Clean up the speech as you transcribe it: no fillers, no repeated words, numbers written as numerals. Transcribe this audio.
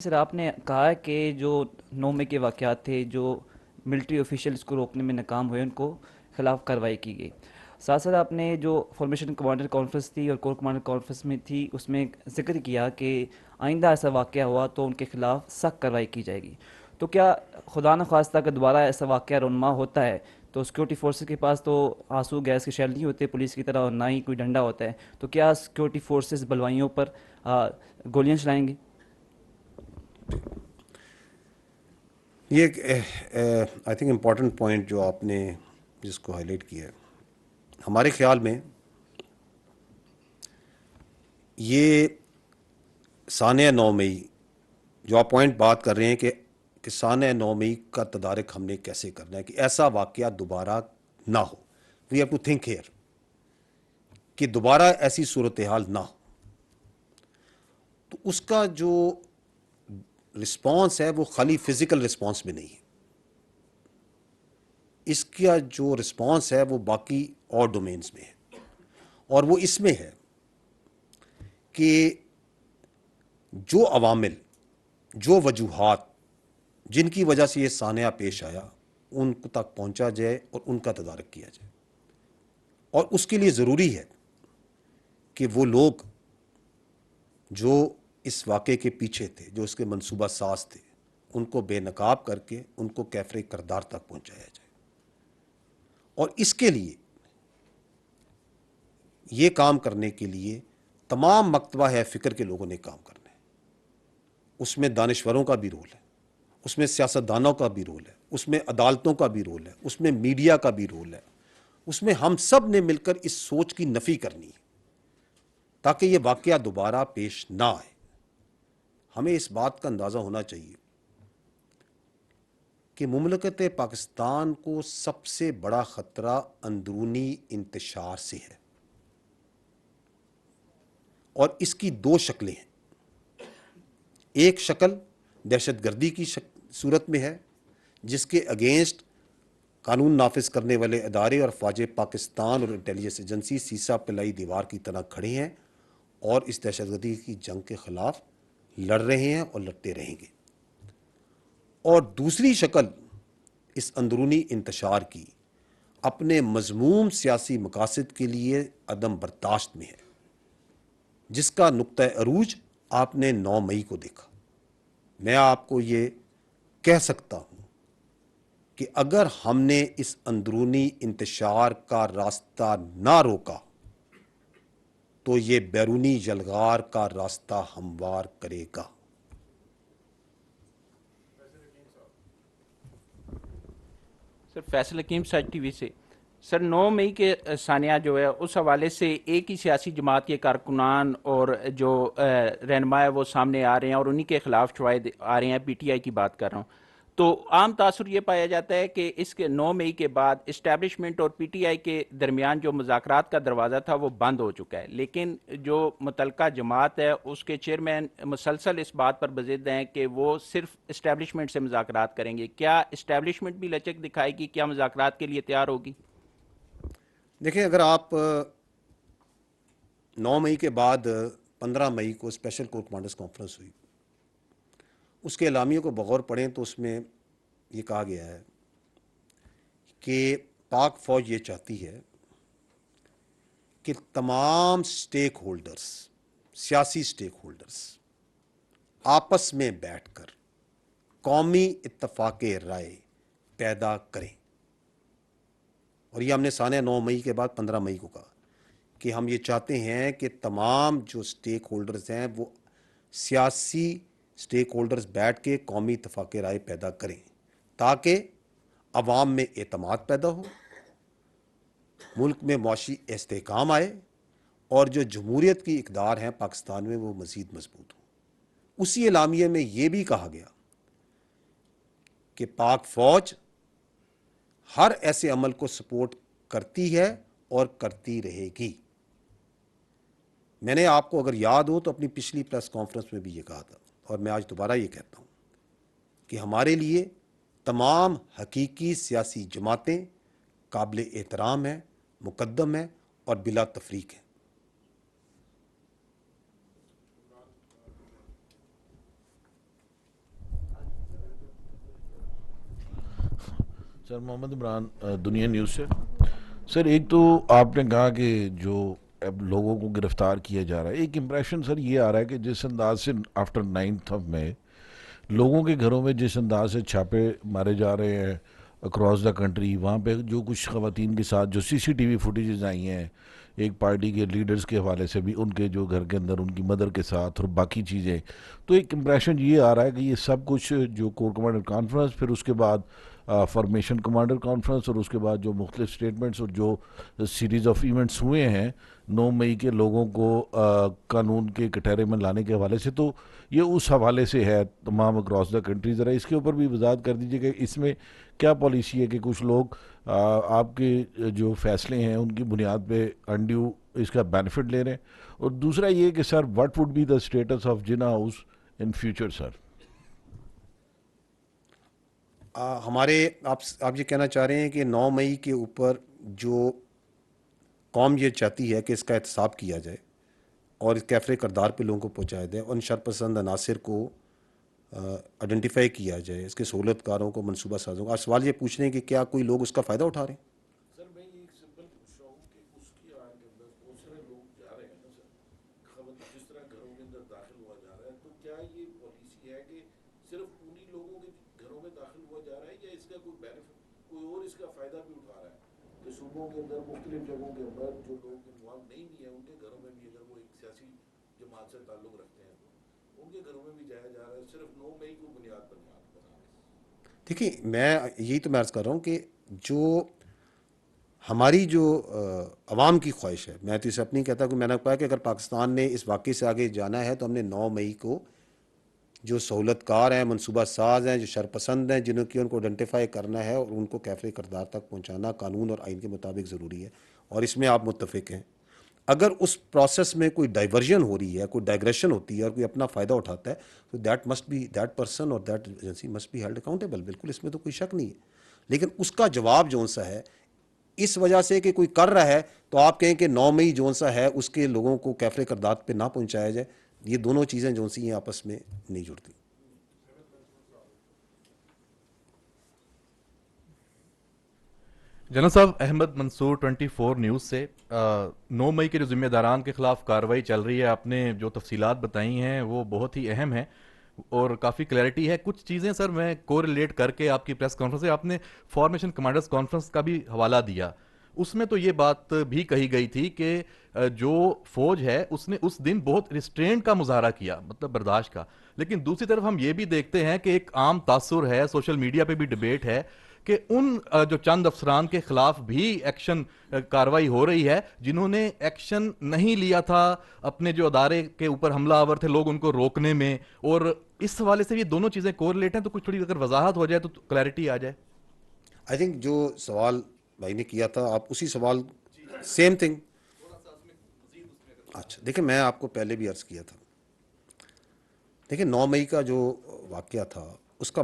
سر آپ نے کہا کہ جو 9 مئی کے واقعات تھے جو ملٹری آفیشل اس کو روکنے میں ناکام ہوئے ان کو خلاف کارروائی کی گئی. ساتھ ساتھ آپ نے جو فارمیشن کمانڈر کانفرنس تھی اور کور کمانڈر کانفرنس میں تھی اس میں ذکر کیا کہ آئندہ ایسا واقعہ ہوا تو ان کے خلاف سخت کارروائی کی جائے گی. تو کیا خدا نخواستہ اگر دوبارہ ایسا واقعہ رونما ہوتا ہے تو سیکورٹی فورسز کے پاس تو آنسو گیس کے شیل نہیں ہوتے پولیس کی طرح اور نہ ہی کوئی ڈنڈا ہوتا ہے، تو کیا سیکورٹی فورسز بلوائیوں پر گولیاں چلائیں گے؟ یہ ایک آئی تھنک امپورٹنٹ پوائنٹ جو آپ نے جس کو ہائی لائٹ کیا ہے. ہمارے خیال میں یہ سانحہ 9 مئی جو آپ پوائنٹ بات کر رہے ہیں کہ سانحہ 9 مئی کا تدارک ہم نے کیسے کرنا ہے کہ ایسا واقعہ دوبارہ نہ ہو. We have to think here کہ دوبارہ ایسی صورتحال نہ ہو. تو اس کا جو رسپانس ہے وہ خالی فزیکل رسپانس میں نہیں ہے. اس کا جو رسپانس ہے وہ باقی اور ڈومینز میں ہے، اور وہ اس میں ہے کہ جو عوامل، جو وجوہات جن کی وجہ سے یہ سانحہ پیش آیا ان تک پہنچا جائے اور ان کا تدارک کیا جائے. اور اس کے لیے ضروری ہے کہ وہ لوگ جو اس واقعے کے پیچھے تھے، جو اس کے منصوبہ ساز تھے، ان کو بے نقاب کر کے ان کو کیفر کردار تک پہنچایا جائے. اور اس کے لیے یہ کام کرنے کے لیے تمام مکتبہ ہے فکر کے لوگوں نے کام کرنا ہے. اس میں دانشوروں کا بھی رول ہے، اس میں سیاستدانوں کا بھی رول ہے، اس میں عدالتوں کا بھی رول ہے، اس میں میڈیا کا بھی رول ہے. اس میں ہم سب نے مل کر اس سوچ کی نفی کرنی ہے تاکہ یہ واقعہ دوبارہ پیش نہ آئے. ہمیں اس بات کا اندازہ ہونا چاہیے کہ مملکت پاکستان کو سب سے بڑا خطرہ اندرونی انتشار سے ہے، اور اس کی دو شکلیں ہیں. ایک شکل دہشت گردی کی صورت میں ہے جس کے اگینسٹ قانون نافذ کرنے والے ادارے اور افواج پاکستان اور انٹیلیجنس ایجنسی سیسا پلائی دیوار کی طرح کھڑے ہیں اور اس دہشت گردی کی جنگ کے خلاف لڑ رہے ہیں اور لڑتے رہیں گے. اور دوسری شکل اس اندرونی انتشار کی اپنے مذموم سیاسی مقاصد کے لیے عدم برداشت میں ہے، جس کا نقطہ عروج آپ نے 9 مئی کو دیکھا. میں آپ کو یہ کہہ سکتا ہوں کہ اگر ہم نے اس اندرونی انتشار کا راستہ نہ روکا تو یہ بیرونی یلغار کا راستہ ہموار کرے گا. سر فیصل حکیم سچ ٹی وی سے. سر 9 مئی کے سانحہ جو ہے اس حوالے سے ایک ہی سیاسی جماعت کے کارکنان اور جو رہنما ہے وہ سامنے آ رہے ہیں اور انہی کے خلاف شواہد آ رہے ہیں. پی ٹی آئی کی بات کر رہا ہوں. تو عام تاثر یہ پایا جاتا ہے کہ اس کے 9 مئی کے بعد اسٹیبلشمنٹ اور پی ٹی آئی کے درمیان جو مذاکرات کا دروازہ تھا وہ بند ہو چکا ہے، لیکن جو متعلقہ جماعت ہے اس کے چیئرمین مسلسل اس بات پر بضد ہیں کہ وہ صرف اسٹیبلشمنٹ سے مذاکرات کریں گے. کیا اسٹیبلشمنٹ بھی لچک دکھائے گی؟ کیا مذاکرات کے لیے تیار ہوگی؟ دیکھیں، اگر آپ 9 مئی کے بعد 15 مئی کو اسپیشل کور کمانڈرز کانفرنس ہوئی، اس کے اعلامیے کو بغور پڑھیں تو اس میں یہ کہا گیا ہے کہ پاک فوج یہ چاہتی ہے کہ تمام سٹیک ہولڈرز، سیاسی سٹیک ہولڈرز آپس میں بیٹھ کر قومی اتفاق رائے پیدا کریں. اور یہ ہم نے سانحہ 9 مئی کے بعد 15 مئی کو کہا کہ ہم یہ چاہتے ہیں کہ تمام جو سٹیک ہولڈرز ہیں وہ سیاسی سٹیک ہولڈرز بیٹھ کے قومی اتفاق رائے پیدا کریں تاکہ عوام میں اعتماد پیدا ہو، ملک میں معاشی استحکام آئے اور جو جمہوریت کی اقدار ہیں پاکستان میں وہ مزید مضبوط ہو. اسی اعلامیے میں یہ بھی کہا گیا کہ پاک فوج ہر ایسے عمل کو سپورٹ کرتی ہے اور کرتی رہے گی. میں نے آپ کو اگر یاد ہو تو اپنی پچھلی پریس کانفرنس میں بھی یہ کہا تھا، اور میں آج دوبارہ یہ کہتا ہوں کہ ہمارے لیے تمام حقیقی سیاسی جماعتیں قابل احترام ہیں، مقدم ہیں اور بلا تفریق ہیں. سر محمد عمران دنیا نیوز سے. سر ایک تو آپ نے کہا کہ جو اب لوگوں کو گرفتار کیا جا رہا ہے, ایک امپریشن سر یہ آ رہا ہے کہ جس انداز سے آفٹر 9th آف مئی لوگوں کے گھروں میں جس انداز سے چھاپے مارے جا رہے ہیں اکراس دا کنٹری, وہاں پہ جو کچھ خواتین کے ساتھ جو سی سی ٹی وی فوٹیجز آئی ہیں ایک پارٹی کے لیڈرز کے حوالے سے بھی, ان کے جو گھر کے اندر ان کی مدر کے ساتھ اور باقی چیزیں, تو ایک امپریشن یہ آ رہا ہے کہ یہ سب کچھ جو کور کمانڈر کانفرنس, پھر اس کے بعد فارمیشن کمانڈر کانفرنس, اور اس کے بعد جو مختلف سٹیٹمنٹس اور جو سیریز آف ایونٹس ہوئے ہیں 9 مئی کے لوگوں کو قانون کے کٹہرے میں لانے کے حوالے سے, تو یہ اس حوالے سے ہے تمام اکراس دا کنٹری. ذرا اس کے اوپر بھی وضاحت کر دیجیے کہ اس میں کیا پالیسی ہے کہ کچھ لوگ آپ کے جو فیصلے ہیں ان کی بنیاد پہ انڈیو اس کا بینیفٹ لے رہے ہیں, اور دوسرا یہ کہ sir what would be the status of Jinnah house in future sir. ہمارے آپ یہ کہنا چاہ رہے ہیں کہ 9 مئی کے اوپر جو قوم یہ چاہتی ہے کہ اس کا احتساب کیا جائے اور اس کیفرے کردار پہ لوگوں کو پہنچایا جائے, اور ان شرپسند عناصر کو آئیڈینٹیفائی کیا جائے, اس کے سہولت کاروں کو, منصوبہ سازوں کو. آپ سوال یہ پوچھ رہے ہیں کہ کیا کوئی لوگ اس کا فائدہ اٹھا رہے ہیں؟ سر میں یہ ایک سمپل پوچھ رہا ہوں کہ اس کی آڑ کے اندر بہت سارے لوگ جا رہے ہیں نا سر, جس طرح گھروں کے اندر داخل ہوا جا رہا ہے, تو کیا یہ پالیسی ہے کہ صرف انہی لوگوں کے گھروں میں داخل ہوا جا رہا ہے یا اس کا کوئی بینیفٹ کوئی اور اس کا فائدہ بھی اٹھا رہا ہے کہ صوبوں کے اندر مختلف جگہوں کے اندر جو لوگ انوالو نہیں بھی ہیں ان کے گھروں میں بھی اگر وہ ایک سیاسی جماعت سے تعلق رکھتے ہیں تو ان کے گھروں میں بھی جایا جا رہا ہے صرف 9 مئی کو بنیاد پر بنا کے؟ دیکھیے میں یہی تو میں عرض کر رہا ہوں کہ جو ہماری جو عوام کی خواہش ہے, میں تو اسے اپنی کہتا ہوں کہ میں نے کہا کہ اگر پاکستان نے اس واقعے سے آگے جانا ہے تو ہم نے 9 مئی کو جو سہولت کار ہیں, منصوبہ ساز ہیں, جو شرپسند ہیں, جنہوں کی ان کو آئیڈینٹیفائی کرنا ہے اور ان کو کیفرے کردار تک پہنچانا قانون اور آئین کے مطابق ضروری ہے, اور اس میں آپ متفق ہیں. اگر اس پروسیس میں کوئی ڈائیورژن ہو رہی ہے, کوئی ڈائگریشن ہوتی ہے اور کوئی اپنا فائدہ اٹھاتا ہے, تو دیٹ پرسن اور that agency must be held accountable. بالکل اس میں تو کوئی شک نہیں ہے, لیکن اس کا جواب جون سا ہے اس وجہ سے کہ کوئی کر رہا ہے تو آپ کہیں کہ 9 مئی جون سا ہے اس کے لوگوں کو کیفرے کردار پہ نہ پہنچایا جائے, یہ دونوں چیزیں جون سی ہیں آپس میں نہیں جڑتی. جنرل صاحب, احمد منصور 24 نیوز سے. 9 مئی کے جو ذمہ داران کے خلاف کارروائی چل رہی ہے, آپ نے جو تفصیلات بتائی ہیں وہ بہت ہی اہم ہیں اور کافی کلیئرٹی ہے. کچھ چیزیں سر میں کو ریلیٹ کر کے آپ کی پریس کانفرنس سے آپ نے فارمیشن کمانڈرز کانفرنس کا بھی حوالہ دیا, اس میں تو یہ بات بھی کہی گئی تھی کہ جو فوج ہے اس نے اس دن بہت ریسٹرینٹ کا مظاہرہ کیا, مطلب برداشت کا. لیکن دوسری طرف ہم یہ بھی دیکھتے ہیں کہ ایک عام تاثر ہے, سوشل میڈیا پہ بھی ڈیبیٹ ہے کہ ان جو چند افسران کے خلاف بھی ایکشن کاروائی ہو رہی ہے جنہوں نے ایکشن نہیں لیا تھا اپنے جو ادارے کے اوپر حملہ آور تھے لوگ ان کو روکنے میں, اور اس حوالے سے یہ دونوں چیزیں کوریلیٹ ہیں. تو کچھ تھوڑی اگر وضاحت ہو جائے تو کلیئرٹی آ جائے. آئی تھنک جو سوال بھائی نے کیا تھا آپ اسی سوال سیم تھنگ. اچھا دیکھیں, میں آپ کو پہلے بھی عرض کیا تھا, دیکھیں 9 مئی کا جو واقعہ تھا اس کا